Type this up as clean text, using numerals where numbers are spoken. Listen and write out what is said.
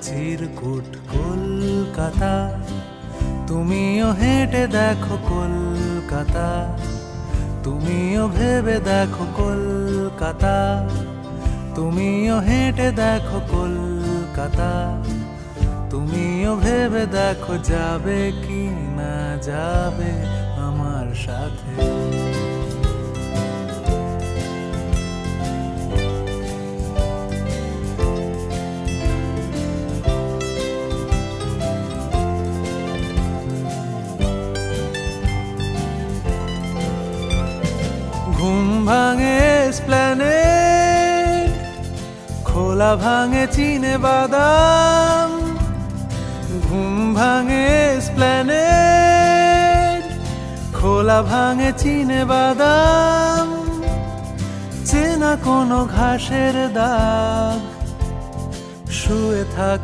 চিরকুট কলকাতা, তুমিও হেঁটে দেখো কলকাতা, তুমিও ভেবে দেখো কলকাতা, তুমিও হেঁটে দেখো কলকাতা, তুমিও ভেবে দেখো যাবে কি না যাবে আমার সাথে। ঘুম ভাঙে এসপ্ল্যানেড, খোলা ভাঙে চিনে বাদাম। ঘুম ভাঙে এসপ্ল্যানেড, খোলা ভাঙে চিনে বাদাম। চেনা কোনো ঘাসের দাগ, শুয়ে থাকা